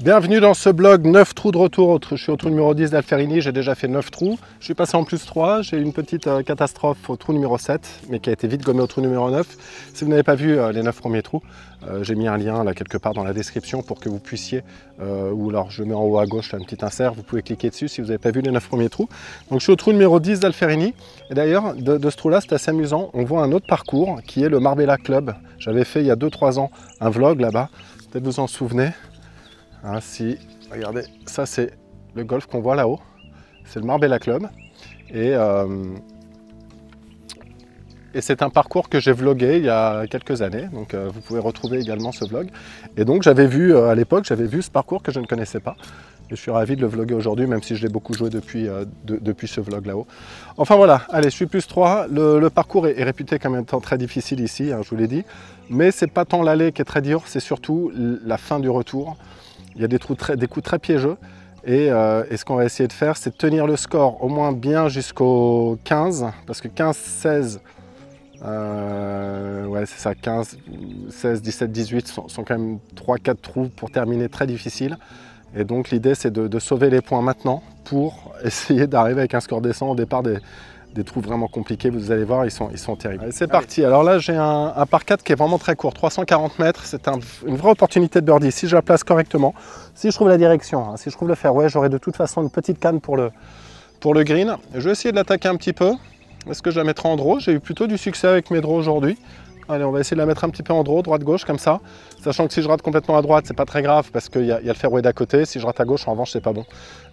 Bienvenue dans ce blog 9 trous de retour. Je suis au trou numéro 10 d'Alferini, j'ai déjà fait 9 trous. Je suis passé en plus 3, j'ai eu une petite catastrophe au trou numéro 7, mais qui a été vite gommée au trou numéro 9. Si vous n'avez pas vu les 9 premiers trous, j'ai mis un lien là quelque part dans la description pour que vous puissiez, ou alors je mets en haut à gauche là, un petit insert, vous pouvez cliquer dessus si vous n'avez pas vu les 9 premiers trous. Donc je suis au trou numéro 10 d'Alferini, et d'ailleurs de ce trou là c'est assez amusant, on voit un autre parcours qui est le Marbella Club. J'avais fait il y a 2-3 ans un vlog là-bas, peut-être vous en souvenez. Hein, si, regardez, ça c'est le golf qu'on voit là-haut, c'est le Marbella Club et c'est un parcours que j'ai vlogué il y a quelques années, donc vous pouvez retrouver également ce vlog. Et donc j'avais vu à l'époque, j'avais vu ce parcours que je ne connaissais pas et je suis ravi de le vlogger aujourd'hui, même si je l'ai beaucoup joué depuis, depuis ce vlog là-haut. Enfin voilà, allez, je suis plus 3, le parcours est réputé comme étant très difficile ici, hein, je vous l'ai dit, mais c'est pas tant l'allée qui est très dure, c'est surtout la fin du retour. Il y a des coups très piégeux et ce qu'on va essayer de faire, c'est de tenir le score au moins bien jusqu'au 15, parce que 15, 16, ouais c'est ça, 15, 16, 17, 18 sont quand même 3-4 trous pour terminer très difficiles. Et donc l'idée c'est de sauver les points maintenant pour essayer d'arriver avec un score décent au départ des trous vraiment compliqués, vous allez voir, ils sont terribles. C'est parti, alors là j'ai un par 4 qui est vraiment très court, 340 mètres, c'est une vraie opportunité de birdie, si je la place correctement, si je trouve la direction, hein, si je trouve le fairway, j'aurai de toute façon une petite canne pour le green. Je vais essayer de l'attaquer un petit peu, est-ce que je la mettrai en draw? J'ai eu plutôt du succès avec mes draws aujourd'hui. Allez, on va essayer de la mettre un petit peu en draw, droite-gauche, comme ça. Sachant que si je rate complètement à droite, c'est pas très grave parce qu'il y a le fairway d'à côté. Si je rate à gauche, en revanche, c'est pas bon.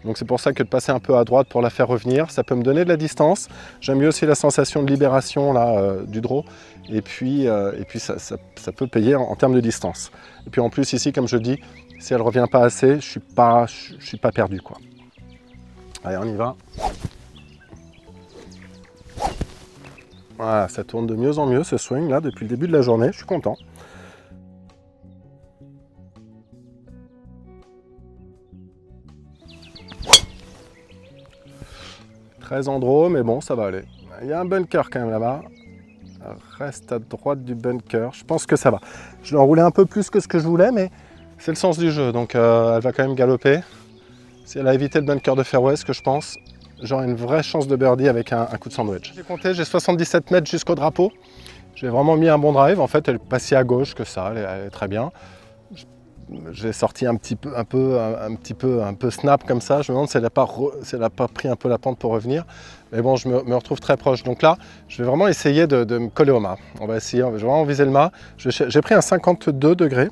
Donc c'est pour ça que de passer un peu à droite pour la faire revenir, ça peut me donner de la distance. J'aime mieux aussi la sensation de libération là, du draw. Et puis ça peut payer en termes de distance. Et puis en plus ici, comme je dis, si elle revient pas assez, je suis pas perdu, quoi. Allez, on y va. Voilà, ça tourne de mieux en mieux ce swing là depuis le début de la journée, je suis content. Très en draw, mais bon, ça va aller. Il y a un bunker quand même là-bas. Reste à droite du bunker, je pense que ça va. Je l'ai enroulé un peu plus que ce que je voulais, mais c'est le sens du jeu, donc elle va quand même galoper. Si elle a évité le bunker de fairway, ce que je pense, j'aurai une vraie chance de birdie avec un coup de sandwich. J'ai compté, j'ai 77 mètres jusqu'au drapeau. J'ai vraiment mis un bon drive. En fait, elle est pas si à gauche que ça, elle est très bien. J'ai sorti un peu snap comme ça. Je me demande si elle n'a pas pris un peu la pente pour revenir. Mais bon, je me retrouve très proche. Donc là, je vais vraiment essayer de me coller au mât. On va essayer, je vais vraiment viser le mât. J'ai pris un 52 degrés.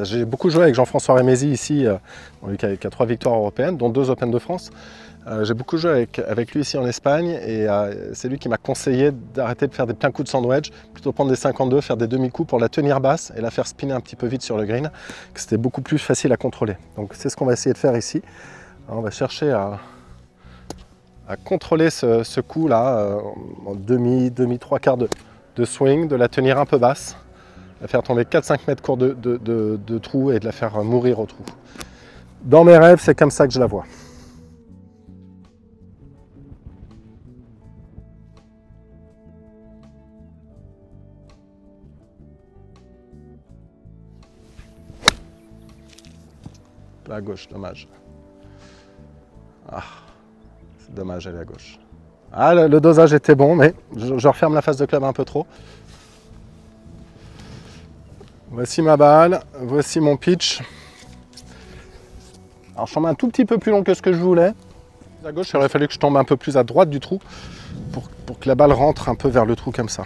J'ai beaucoup joué avec Jean-François Rémézy ici, qui a 3 victoires européennes, dont 2 Open de France. J'ai beaucoup joué avec lui ici en Espagne et c'est lui qui m'a conseillé d'arrêter de faire des pleins coups de sandwich, plutôt prendre des 52, faire des demi-coups pour la tenir basse et la faire spinner un petit peu vite sur le green, que c'était beaucoup plus facile à contrôler. Donc c'est ce qu'on va essayer de faire ici. Alors, on va chercher à contrôler ce coup là en demi 3/4 de swing, de la tenir un peu basse, de la faire tomber 4-5 mètres court de trou et de la faire mourir au trou. Dans mes rêves, c'est comme ça que je la vois. À gauche, dommage. Ah, c'est dommage, elle est à gauche. Ah, le dosage était bon, mais je referme la face de club un peu trop. Voici ma balle, voici mon pitch. Alors je tombe un tout petit peu plus long que ce que je voulais. À gauche, il aurait fallu que je tombe un peu plus à droite du trou pour que la balle rentre un peu vers le trou comme ça.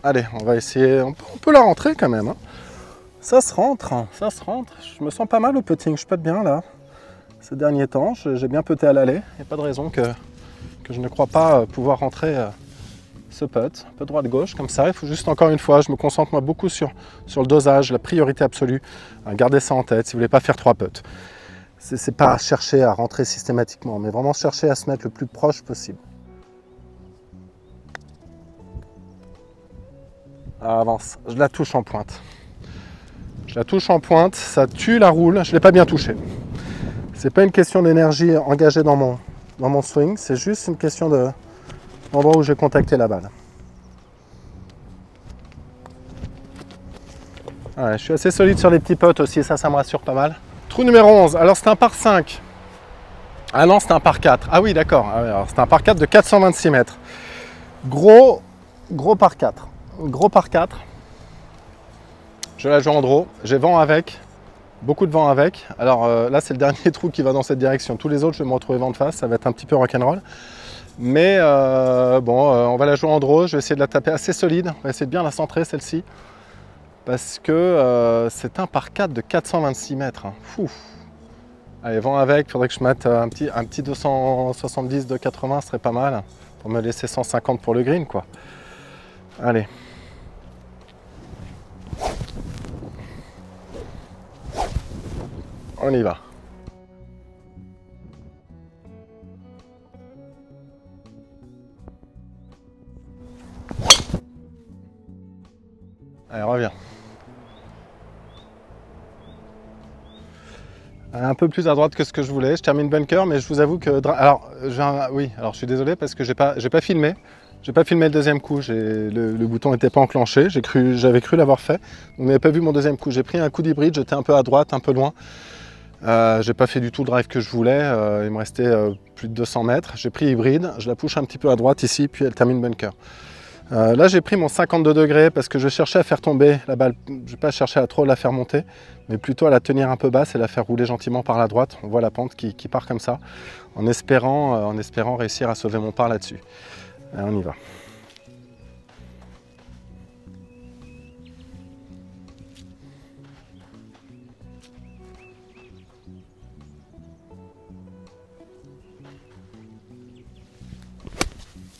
Allez, on va essayer, on peut la rentrer quand même, hein. Ça se rentre, ça se rentre. Je me sens pas mal au putting, je putte bien là. Ces derniers temps, j'ai bien puté à l'aller. Il n'y a pas de raison que je ne crois pas pouvoir rentrer ce putt. Un peu droite-gauche comme ça. Il faut juste encore une fois, je me concentre moi beaucoup sur le dosage, la priorité absolue. Gardez ça en tête si vous ne voulez pas faire 3 putts. C'est pas chercher à rentrer systématiquement, mais vraiment chercher à se mettre le plus proche possible. Ah, avance, je la touche en pointe. Je la touche en pointe, ça tue la roule, je ne l'ai pas bien touchée. C'est pas une question d'énergie engagée dans mon swing, c'est juste une question d'endroit où j'ai contacté la balle. Ouais, je suis assez solide sur les petits putts aussi, ça me rassure pas mal. Trou numéro 11. Alors c'est un par 5. Ah non, c'est un par 4. Ah oui, d'accord. Alors c'est un par 4 de 426 mètres. Gros par 4. Gros par 4. Je la joue en draw. J'ai vent avec. Beaucoup de vent avec. Alors là, c'est le dernier trou qui va dans cette direction. Tous les autres, je vais me retrouver vent de face. Ça va être un petit peu rock'n'roll. Mais on va la jouer en draw. Je vais essayer de la taper assez solide. On va essayer de bien la centrer, celle-ci. Parce que c'est un par 4 de 426 mètres. Hein. Fou. Allez, vent avec. Il faudrait que je mette un petit 270 de 80. Ce serait pas mal. Pour me laisser 150 pour le green, quoi. Allez. On y va. Allez, reviens. Un peu plus à droite que ce que je voulais. Je termine bunker, mais je vous avoue que... Alors, je suis désolé parce que j'ai pas filmé. J'ai pas filmé le deuxième coup. Le bouton n'était pas enclenché. J'avais cru l'avoir fait. Vous n'avez pas vu mon deuxième coup. J'ai pris un coup d'hybride. J'étais un peu à droite, un peu loin. J'ai pas fait du tout le drive que je voulais. Il me restait plus de 200 mètres. J'ai pris hybride. Je la push un petit peu à droite ici, puis elle termine bunker. Là, j'ai pris mon 52 degrés parce que je cherchais à faire tomber la balle. Je ne vais pas chercher à trop la faire monter, mais plutôt à la tenir un peu basse et la faire rouler gentiment par la droite. On voit la pente qui part comme ça, en espérant réussir à sauver mon par là-dessus. On y va.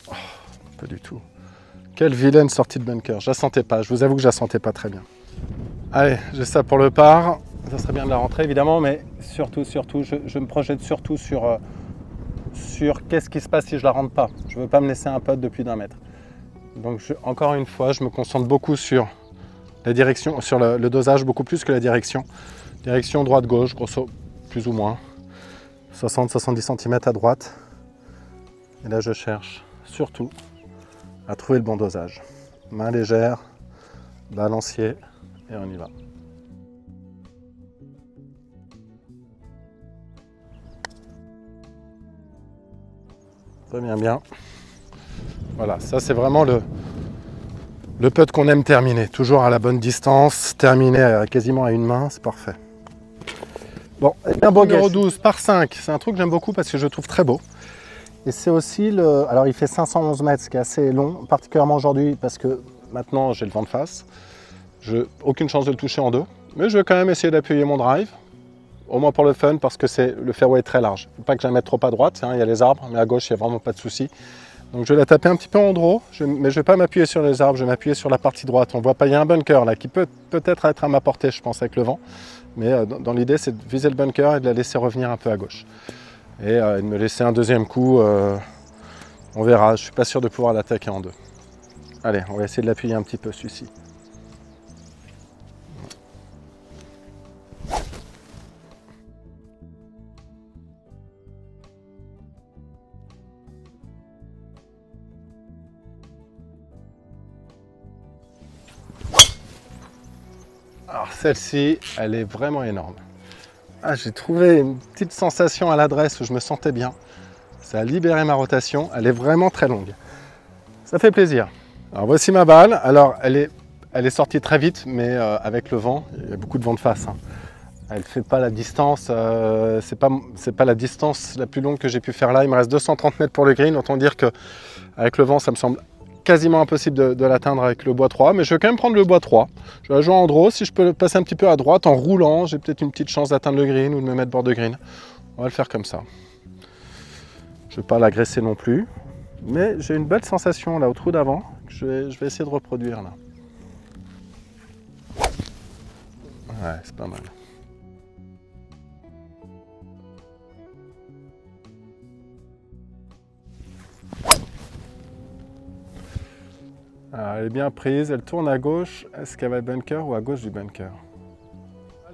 Oh, pas du tout. Quelle vilaine sortie de bunker. Je la sentais pas. Je vous avoue que je la sentais pas très bien. Allez, j'ai ça pour le par. Ça serait bien de la rentrer évidemment, mais surtout, je me projette surtout sur qu'est-ce qui se passe si je la rentre pas. Je veux pas me laisser un putt de plus d'1 mètre. Donc encore une fois, je me concentre beaucoup sur la direction, sur le dosage, beaucoup plus que la direction. Direction droite-gauche, grosso plus ou moins. 60-70 cm à droite. Et là, je cherche surtout à trouver le bon dosage. Main légère, balancier, et on y va. Ça vient bien. Voilà, ça c'est vraiment le putt qu'on aime terminer. Toujours à la bonne distance, terminer quasiment à une main, c'est parfait. Bon, et bien beau numéro 12 par 5, c'est un truc que j'aime beaucoup parce que je le trouve très beau. Et c'est aussi alors il fait 511 mètres, ce qui est assez long, particulièrement aujourd'hui parce que maintenant j'ai le vent de face. Aucune chance de le toucher en deux, mais je vais quand même essayer d'appuyer mon drive, au moins pour le fun parce que le fairway est très large. Il ne faut pas que je la mette trop à droite, hein, il y a les arbres, mais à gauche il n'y a vraiment pas de souci. Donc je vais la taper un petit peu en draw, mais je ne vais pas m'appuyer sur les arbres, je vais m'appuyer sur la partie droite. On voit pas, il y a un bunker là qui peut peut-être être à ma portée, je pense, avec le vent. Mais dans l'idée, c'est de viser le bunker et de la laisser revenir un peu à gauche. Et de me laisser un deuxième coup, on verra, je ne suis pas sûr de pouvoir l'attaquer en deux. Allez, on va essayer de l'appuyer un petit peu celui-ci. Alors celle-ci, elle est vraiment énorme. Ah, j'ai trouvé une petite sensation à l'adresse où je me sentais bien. Ça a libéré ma rotation, elle est vraiment très longue. Ça fait plaisir. Alors voici ma balle. Alors elle est sortie très vite, mais avec le vent, il y a beaucoup de vent de face. Hein. Elle ne fait pas la distance, c'est pas la distance la plus longue que j'ai pu faire là. Il me reste 230 mètres pour le green, autant dire qu'avec le vent, ça me semble quasiment impossible de l'atteindre avec le bois 3, mais je vais quand même prendre le bois 3. Je vais la jouer en draw, si je peux passer un petit peu à droite en roulant, j'ai peut-être une petite chance d'atteindre le green ou de me mettre bord de green. On va le faire comme ça. Je ne vais pas l'agresser non plus, mais j'ai une belle sensation là au trou d'avant que je vais essayer de reproduire là. Ouais, c'est pas mal. Alors, elle est bien prise, elle tourne à gauche. Est-ce qu'elle va être bunker ou à gauche du bunker?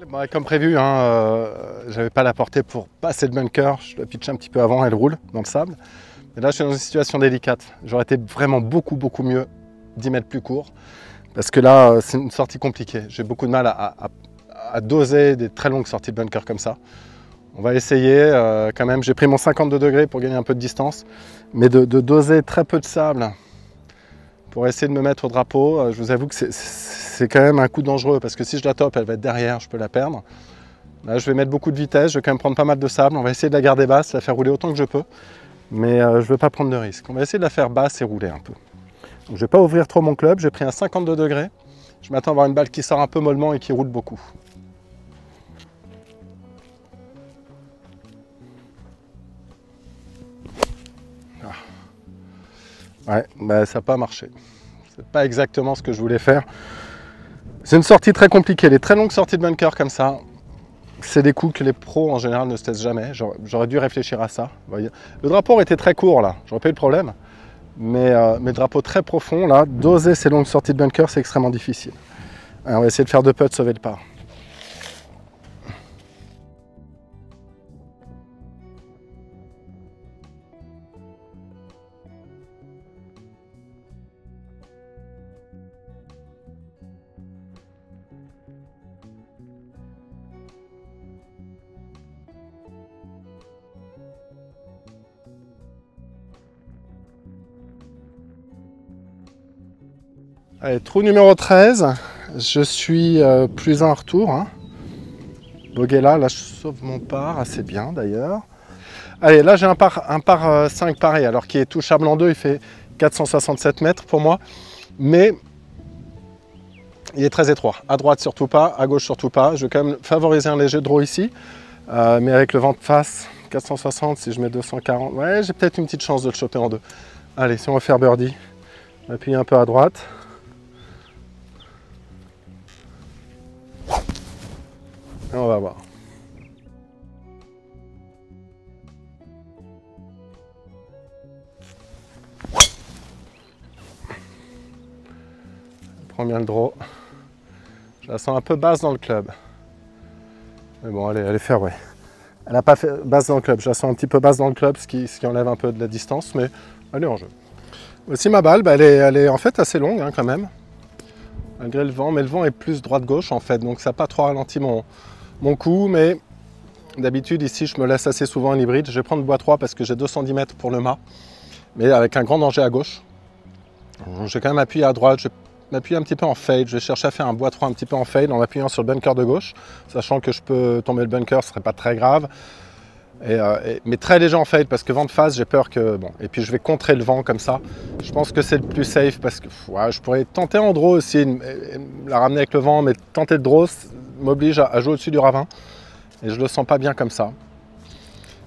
Bon, comme prévu, hein, j'avais pas la portée pour passer le bunker. Je la pitch un petit peu avant, elle roule dans le sable. Et là, je suis dans une situation délicate. J'aurais été vraiment beaucoup mieux 10 mètres plus court. Parce que là, c'est une sortie compliquée. J'ai beaucoup de mal à doser des très longues sorties de bunker comme ça. On va essayer quand même. J'ai pris mon 52 degrés pour gagner un peu de distance, mais de doser très peu de sable pour essayer de me mettre au drapeau. Je vous avoue que c'est quand même un coup dangereux parce que si je la top, elle va être derrière, je peux la perdre. Là, je vais mettre beaucoup de vitesse, je vais quand même prendre pas mal de sable. On va essayer de la garder basse, la faire rouler autant que je peux, mais je ne veux pas prendre de risque. On va essayer de la faire basse et rouler un peu. Donc, je ne vais pas ouvrir trop mon club. J'ai pris un 52 degrés. Je m'attends à avoir une balle qui sort un peu mollement et qui roule beaucoup. Ouais, bah, ça n'a pas marché. C'est pas exactement ce que je voulais faire. C'est une sortie très compliquée. Les très longues sorties de bunker comme ça, c'est des coups que les pros en général ne se testent jamais. J'aurais dû réfléchir à ça. Vous voyez. Le drapeau était très court là, j'aurais pas eu de problème. Mais drapeau très profond là, doser ces longues sorties de bunker, c'est extrêmement difficile. Alors, on va essayer de faire 2 putts, sauver le par. Allez, trou numéro 13, je suis plus un retour. Hein. Bogey là, je sauve mon par, assez bien d'ailleurs. Allez, là j'ai un par 5 pareil, alors qui est touchable en 2, il fait 467 mètres pour moi. Mais il est très étroit. À droite surtout pas, à gauche surtout pas. Je vais quand même favoriser un léger draw ici. Mais avec le vent de face, 460, si je mets 240, ouais, j'ai peut-être une petite chance de le choper en 2. Allez, si on va faire birdie, on va appuyer un peu à droite. Et on va voir. Je prends bien le draw. Je la sens un peu basse dans le club. Mais bon, elle est fairway. Elle n'a pas fait basse dans le club. Je la sens un petit peu basse dans le club, ce qui enlève un peu de la distance, mais elle est en jeu. Aussi ma balle, bah, elle est en fait assez longue hein, quand même. Malgré le vent, mais le vent est plus droite-gauche en fait, donc ça n'a pas trop ralenti mon coup, mais d'habitude ici je me laisse assez souvent un hybride. Je vais prendre bois 3 parce que j'ai 210 mètres pour le mât, mais avec un grand danger à gauche. Je vais quand même appuyer à droite, je vais m'appuyer un petit peu en fade, je vais chercher à faire un bois 3 un petit peu en fade en appuyant sur le bunker de gauche, sachant que je peux tomber le bunker, ce ne serait pas très grave. Mais très léger en fade parce que vent de face, j'ai peur que... Bon, et puis je vais contrer le vent comme ça. Je pense que c'est le plus safe parce que ouais, je pourrais tenter en draw aussi, la ramener avec le vent, mais tenter de draw m'oblige à jouer au-dessus du ravin. Et je le sens pas bien comme ça.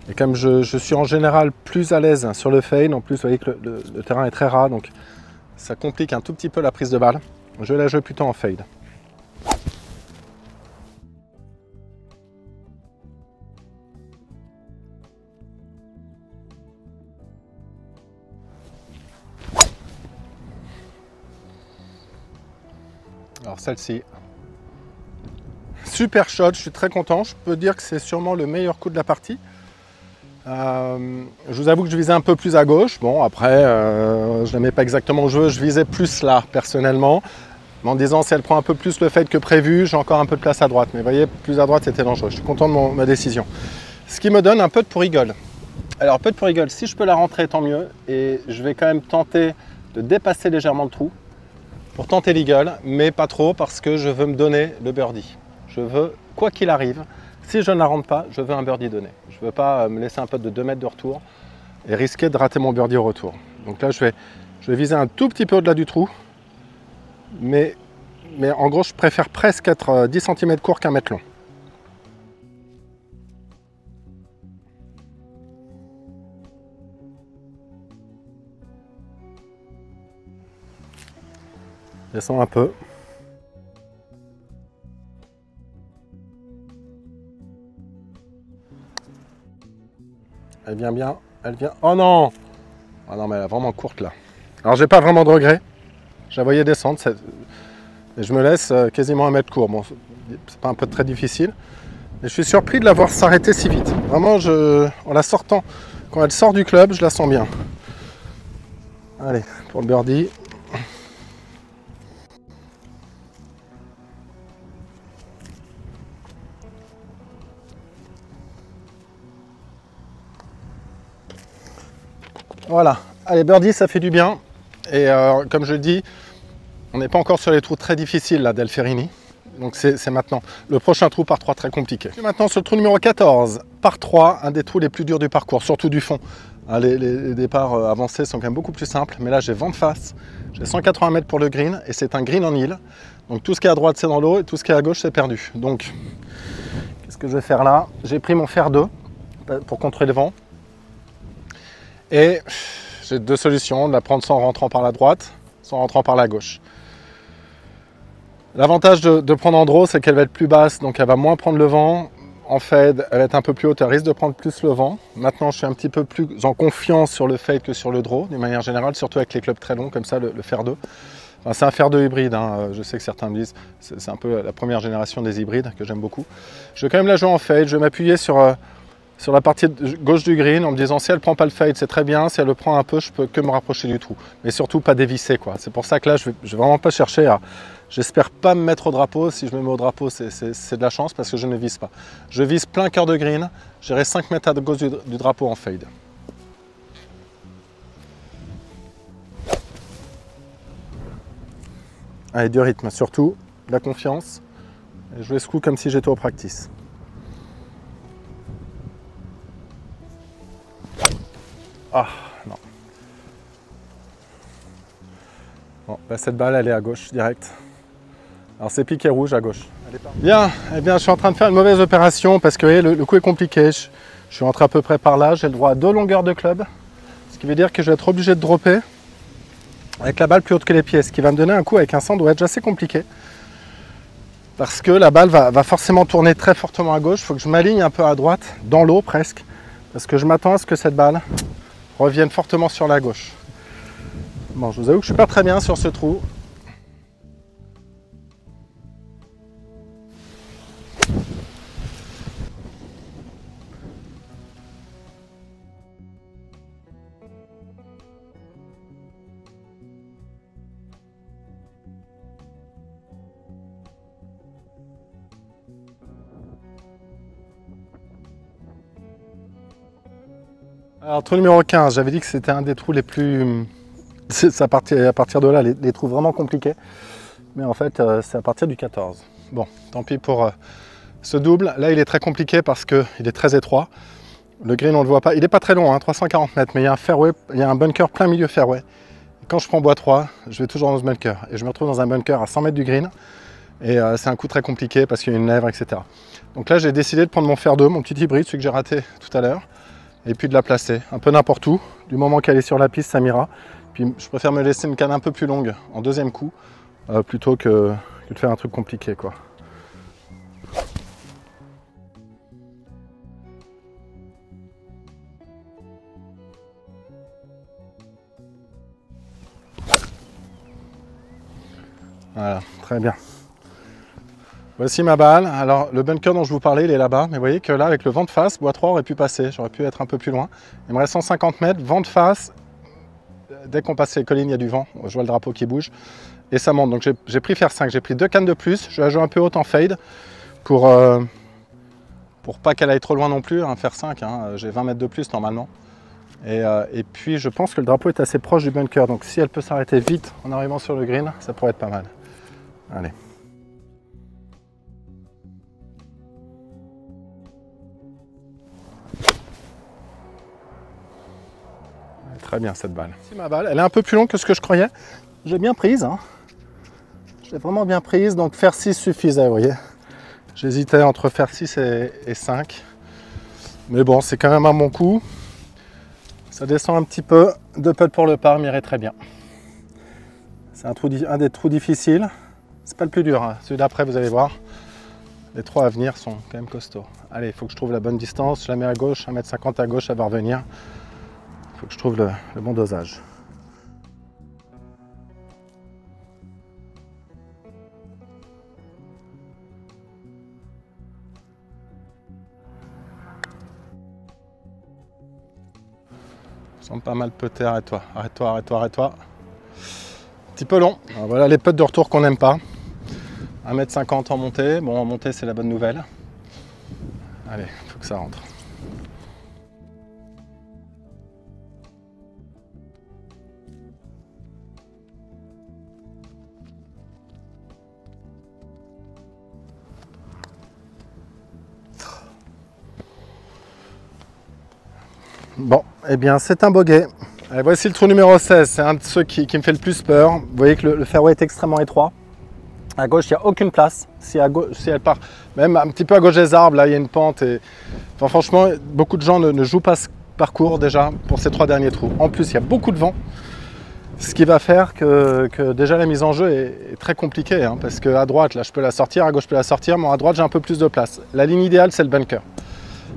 Et comme je suis en général plus à l'aise sur le fade, en plus vous voyez que le terrain est très ras, donc ça complique un tout petit peu la prise de balle. Je vais la jouer plutôt en fade. Alors celle-ci, super shot, je suis très content. Je peux dire que c'est sûrement le meilleur coup de la partie. Je vous avoue que je visais un peu plus à gauche. Bon, après, je ne la mets pas exactement où je veux. Je visais plus là, personnellement. Mais en disant, si elle prend un peu plus le fait que prévu, j'ai encore un peu de place à droite. Mais vous voyez, plus à droite, c'était dangereux. Je suis content de ma décision. Ce qui me donne un peu de pour eagle. Alors, peu de pour eagle, si je peux la rentrer, tant mieux. Et je vais quand même tenter de dépasser légèrement le trou pour tenter l'eagle, mais pas trop parce que je veux me donner le birdie. Je veux, quoi qu'il arrive, si je ne la rentre pas, je veux un birdie donné. Je ne veux pas me laisser un putt de 2 mètres de retour et risquer de rater mon birdie au retour. Donc là, je vais viser un tout petit peu au-delà du trou, mais en gros, je préfère presque être 10 cm court qu'un mètre long. Descends un peu. Elle vient bien, elle vient... Oh non! Ah non, mais elle est vraiment courte là. Alors j'ai pas vraiment de regret. Je la voyais descendre. Et je me laisse quasiment un mètre court. Bon, c'est pas un peu très difficile. Et je suis surpris de la voir s'arrêter si vite. Vraiment, en la sortant, quand elle sort du club, je la sens bien. Allez, pour le birdie. Voilà, allez birdie, ça fait du bien. Et comme je le dis, on n'est pas encore sur les trous très difficiles là d'Alferini. Donc c'est maintenant. Le prochain trou par 3 très compliqué. Et maintenant sur le trou numéro 14, par 3, un des trous les plus durs du parcours, surtout du fond. Les départs avancés sont quand même beaucoup plus simples, mais là j'ai vent de face, j'ai 180 mètres pour le green et c'est un green en île. Donc tout ce qui est à droite c'est dans l'eau et tout ce qui est à gauche c'est perdu. Donc qu'est-ce que je vais faire là? J'ai pris mon fer 2 pour contrer le vent. Et j'ai 2 solutions, de la prendre soit en rentrant par la droite, soit en rentrant par la gauche. L'avantage de prendre en draw, c'est qu'elle va être plus basse, donc elle va moins prendre le vent. En fade, elle va être un peu plus haute, elle risque de prendre plus le vent. Maintenant, je suis un petit peu plus en confiance sur le fade que sur le draw, d'une manière générale, surtout avec les clubs très longs comme ça, le fer 2. Enfin, c'est un fer 2 hybride, hein. Je sais que certains me disent, c'est un peu la première génération des hybrides que j'aime beaucoup. Je vais quand même la jouer en fade, je vais m'appuyer sur la partie gauche du green en me disant si elle ne prend pas le fade, c'est très bien, si elle le prend un peu, je peux que me rapprocher du trou. Mais surtout pas dévisser, quoi. C'est pour ça que là, je vais vraiment pas chercher à... J'espère pas me mettre au drapeau. Si je me mets au drapeau, c'est de la chance parce que je ne vise pas. Je vise plein cœur de green. J'irai 5 mètres à gauche du drapeau en fade. Allez, du rythme, surtout de la confiance. Et jouer ce coup comme si j'étais au practice. Ah, non. Bon, bah cette balle, elle est à gauche, direct. Alors c'est piqué rouge à gauche. Bien, eh bien, je suis en train de faire une mauvaise opération parce que vous voyez, le coup est compliqué. Je suis rentré à peu près par là. J'ai le droit à 2 longueurs de club. Ce qui veut dire que je vais être obligé de dropper avec la balle plus haute que les pieds. Ce qui va me donner un coup avec un sandwich assez compliqué. Parce que la balle va forcément tourner très fortement à gauche. Il faut que je m'aligne un peu à droite, dans l'eau presque. Parce que je m'attends à ce que cette balle revienne fortement sur la gauche. Bon, je vous avoue que je ne suis pas très bien sur ce trou. Alors, trou numéro 15, j'avais dit que c'était un des trous les plus... C'est à partir de là, les trous vraiment compliqués. Mais en fait, c'est à partir du 14. Bon, tant pis pour ce double. Là, il est très compliqué parce qu'il est très étroit. Le green, on ne le voit pas. Il n'est pas très long, hein, 340 mètres, mais il y a un fairway, il y a un bunker plein milieu fairway. Et quand je prends bois 3, je vais toujours dans ce bunker. Et je me retrouve dans un bunker à 100 mètres du green. Et c'est un coup très compliqué parce qu'il y a une lèvre, etc. Donc là, j'ai décidé de prendre mon fer 2, mon petit hybride, celui que j'ai raté tout à l'heure. Et puis de la placer un peu n'importe où. Du moment qu'elle est sur la piste, ça m'ira. Puis je préfère me laisser une canne un peu plus longue en deuxième coup plutôt que de faire un truc compliqué, quoi. Voilà, très bien. Voici ma balle. Alors le bunker dont je vous parlais, il est là-bas. Mais vous voyez que là, avec le vent de face, bois 3 aurait pu passer. J'aurais pu être un peu plus loin. Il me reste 150 mètres, vent de face. Dès qu'on passe les collines, il y a du vent. Je vois le drapeau qui bouge. Et ça monte. Donc j'ai pris fer 5. J'ai pris 2 cannes de plus. Je vais la jouer un peu haute en fade pour pas qu'elle aille trop loin non plus. Un fer 5, hein. J'ai 20 mètres de plus normalement. Et puis je pense que le drapeau est assez proche du bunker. Donc si elle peut s'arrêter vite en arrivant sur le green, ça pourrait être pas mal. Allez. Très bien cette balle. C'est ma balle. Elle est un peu plus longue que ce que je croyais. J'ai bien prise. Hein. J'ai vraiment bien prise. Donc fer 6 suffisait, vous voyez. J'hésitais entre fer 6 et 5. Mais bon, c'est quand même un bon coup. Ça descend un petit peu. 2 putts pour le par, m'irait très bien. C'est un des trous difficiles. C'est pas le plus dur. Hein. Celui d'après, vous allez voir. Les 3 à venir sont quand même costauds. Allez, il faut que je trouve la bonne distance. Je la mets à gauche, 1,50 m à gauche, elle va revenir. Il faut que je trouve le bon dosage. Ça semble pas mal peté, arrête-toi, arrête-toi, arrête-toi, arrête-toi. Un petit peu long. Alors voilà les putts de retour qu'on n'aime pas. 1,50 m en montée. Bon, en montée, c'est la bonne nouvelle. Allez, il faut que ça rentre. Bon, eh bien c'est un bogey. Allez, voici le trou numéro 16, c'est un de ceux qui me fait le plus peur. Vous voyez que le fairway est extrêmement étroit. À gauche, il n'y a aucune place. Si elle part même un petit peu à gauche des arbres, là il y a une pente. Enfin, franchement, beaucoup de gens ne jouent pas ce parcours déjà pour ces 3 derniers trous. En plus, il y a beaucoup de vent. Ce qui va faire que déjà la mise en jeu est très compliquée, hein, parce qu'à droite, là je peux la sortir, à gauche je peux la sortir, mais à droite j'ai un peu plus de place. La ligne idéale c'est le bunker.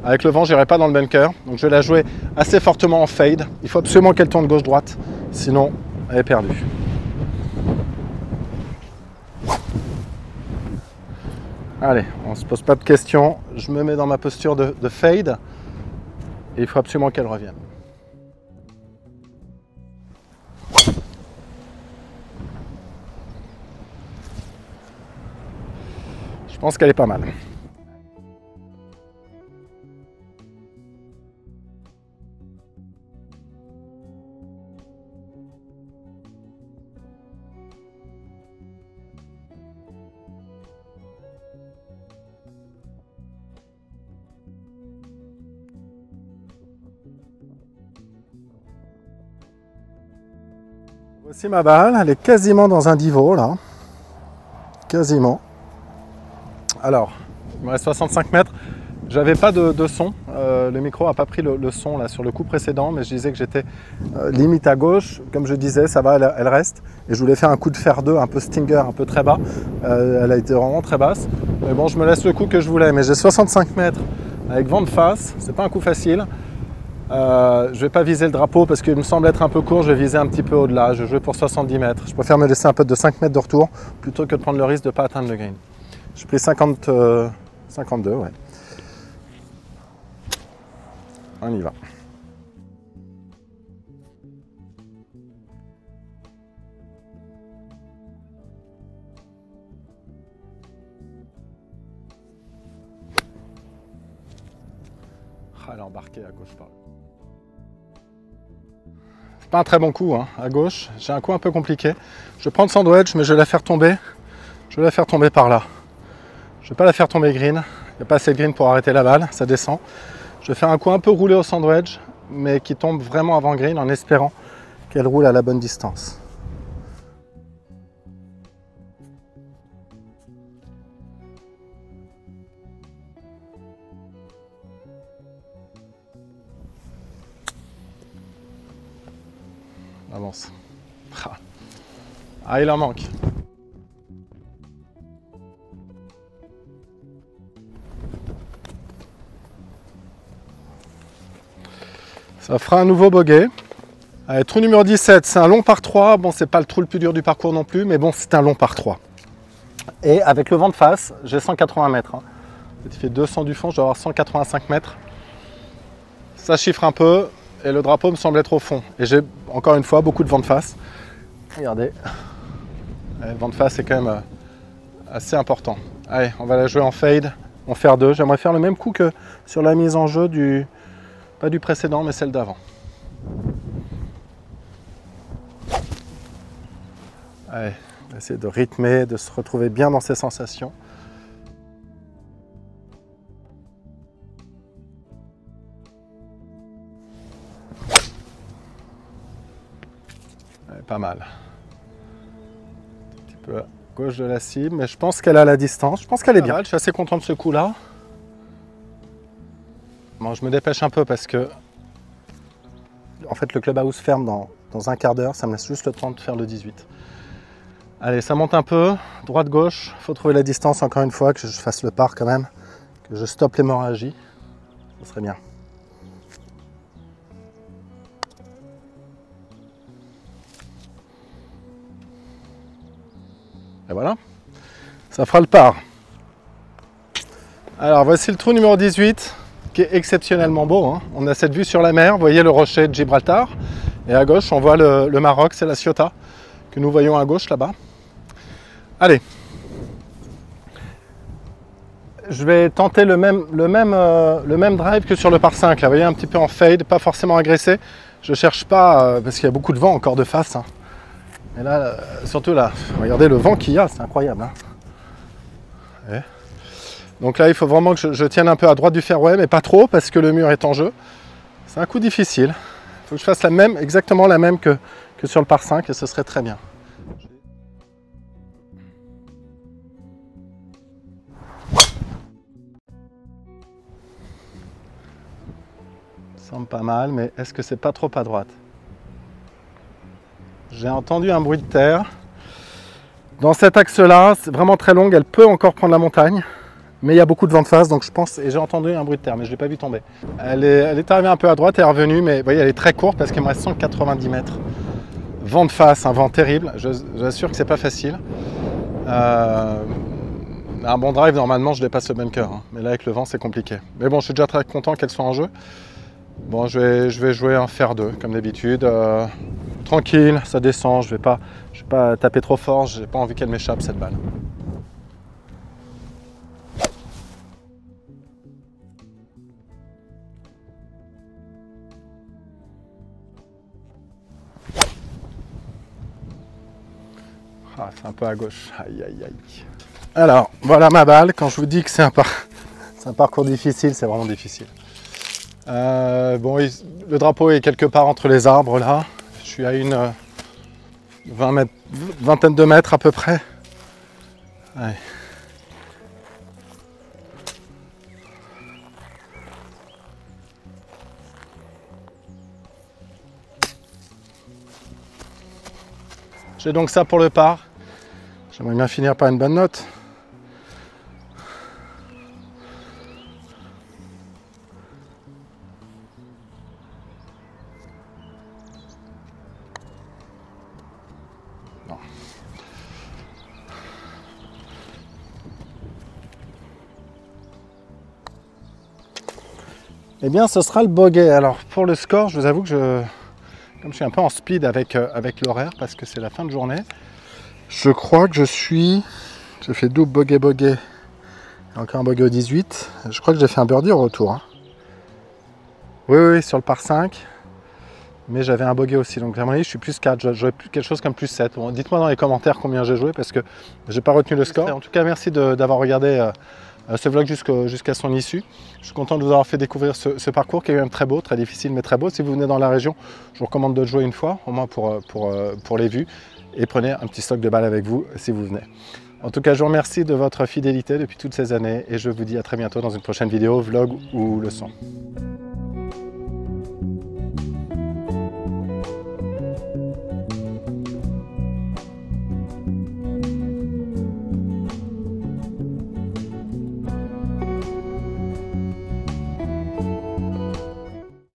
Avec le vent, je n'irai pas dans le bunker, donc je vais la jouer assez fortement en fade. Il faut absolument qu'elle tourne gauche-droite, sinon elle est perdue. Allez, on ne se pose pas de questions, je me mets dans ma posture de fade, et il faut absolument qu'elle revienne. Je pense qu'elle est pas mal. Voici ma balle, elle est quasiment dans un divot là. Quasiment. Alors, il me reste 65 mètres. J'avais pas de son. Le micro n'a pas pris le son là sur le coup précédent, mais je disais que j'étais limite à gauche. Comme je disais, ça va, elle reste. Et je voulais faire un coup de fer 2, un peu stinger, un peu très bas. Elle a été vraiment très basse. Mais bon, je me laisse le coup que je voulais. Mais j'ai 65 mètres avec vent de face. C'est pas un coup facile. Je vais pas viser le drapeau parce qu'il me semble être un peu court. Je vais viser un petit peu au-delà. Je vais jouer pour 70 mètres. Je préfère me laisser un peu de 5 mètres de retour plutôt que de prendre le risque de ne pas atteindre le green. J'ai pris 52, ouais. On y va. Elle est embarquée à gauche par là. C'est pas un très bon coup, hein, à gauche. J'ai un coup un peu compliqué. Je vais prendre sandwich, mais je vais la faire tomber. Je vais la faire tomber par là. Je ne vais pas la faire tomber green. Il n'y a pas assez de green pour arrêter la balle. Ça descend. Je vais faire un coup un peu roulé au sandwich, mais qui tombe vraiment avant green en espérant qu'elle roule à la bonne distance. Avance. Ah, il en manque. Ça fera un nouveau bogey. Allez, trou numéro 17, c'est un long par 3. Bon, c'est pas le trou le plus dur du parcours non plus, mais bon, c'est un long par 3. Et avec le vent de face, j'ai 180 mètres. Hein. Il fait 200 du fond, je dois avoir 185 mètres. Ça chiffre un peu, et le drapeau me semble être au fond. Et j'ai, encore une fois, beaucoup de vent de face. Regardez. Le vent de face est quand même assez important. Allez, on va la jouer en fade, en fer 2. J'aimerais faire le même coup que sur la mise en jeu du... Pas du précédent, mais celle d'avant. Allez, on va essayer de rythmer, de se retrouver bien dans ses sensations. Allez, pas mal. Un petit peu à gauche de la cible, mais je pense qu'elle a la distance. Je pense qu'elle est bien. Je suis assez content de ce coup-là. Bon, je me dépêche un peu parce que en fait le clubhouse ferme dans un quart d'heure, ça me laisse juste le temps de faire le 18. Allez, ça monte un peu, droite-gauche, il faut trouver la distance encore une fois, que je fasse le par quand même, que je stoppe l'hémorragie, ce serait bien. Et voilà, ça fera le par. Alors voici le trou numéro 18. Qui est exceptionnellement beau. Hein. On a cette vue sur la mer, vous voyez le rocher de Gibraltar, et à gauche on voit le Maroc, c'est la Ceuta, que nous voyons à gauche là-bas. Allez, je vais tenter le même drive que sur le par 5, là, vous voyez, un petit peu en fade, pas forcément agressé. Je cherche pas, parce qu'il y a beaucoup de vent encore de face. Hein. Et là, surtout là, regardez le vent qu'il y a, c'est incroyable. Hein. Ouais. Donc là, il faut vraiment que je tienne un peu à droite du fairway, mais pas trop, parce que le mur est en jeu. C'est un coup difficile. Il faut que je fasse la même, exactement la même que sur le par 5 et ce serait très bien. Ça semble pas mal, mais est-ce que c'est pas trop à droite? J'ai entendu un bruit de terre. Dans cet axe-là, c'est vraiment très longue, elle peut encore prendre la montagne. Mais il y a beaucoup de vent de face, donc je pense, et j'ai entendu un bruit de terre, mais je ne l'ai pas vu tomber. Elle est arrivée un peu à droite, elle est revenue, mais vous voyez, elle est très courte parce qu'il me reste 190 mètres. Vent de face, un vent terrible, j'assure que c'est pas facile. Un bon drive, normalement, je dépasse le bunker, hein. Mais là, avec le vent, c'est compliqué. Mais bon, je suis déjà très content qu'elle soit en jeu. Bon, je vais jouer un fer 2, comme d'habitude. Tranquille, ça descend, je vais pas taper trop fort, j'ai pas envie qu'elle m'échappe, cette balle. Ah, c'est un peu à gauche. Aïe, aïe, aïe. Alors, voilà ma balle. Quand je vous dis que c'est un parcours difficile, c'est vraiment difficile. Bon, le drapeau est quelque part entre les arbres, là. Je suis à une vingtaine de mètres à peu près. Ouais. J'ai donc ça pour le par. J'aimerais bien finir par une bonne note. Non. Eh bien, ce sera le bogey. Alors, pour le score, je vous avoue que comme je suis un peu en speed avec l'horaire, parce que c'est la fin de journée, je crois que j'ai fait double bogey, encore un bogey au 18. Je crois que j'ai fait un birdie au retour. Hein. Oui, sur le par 5. Mais j'avais un bogey aussi, donc à mon avis, je suis plus 4. J'aurais quelque chose comme plus 7. Bon, dites-moi dans les commentaires combien j'ai joué, parce que j'ai pas retenu le score. En tout cas, merci d'avoir regardé ce vlog jusqu'à son issue. Je suis content de vous avoir fait découvrir ce parcours qui est quand même très beau, très difficile, mais très beau. Si vous venez dans la région, je vous recommande de le jouer une fois, au moins pour les vues. Et prenez un petit stock de balles avec vous si vous venez. En tout cas, je vous remercie de votre fidélité depuis toutes ces années et je vous dis à très bientôt dans une prochaine vidéo, vlog ou leçon.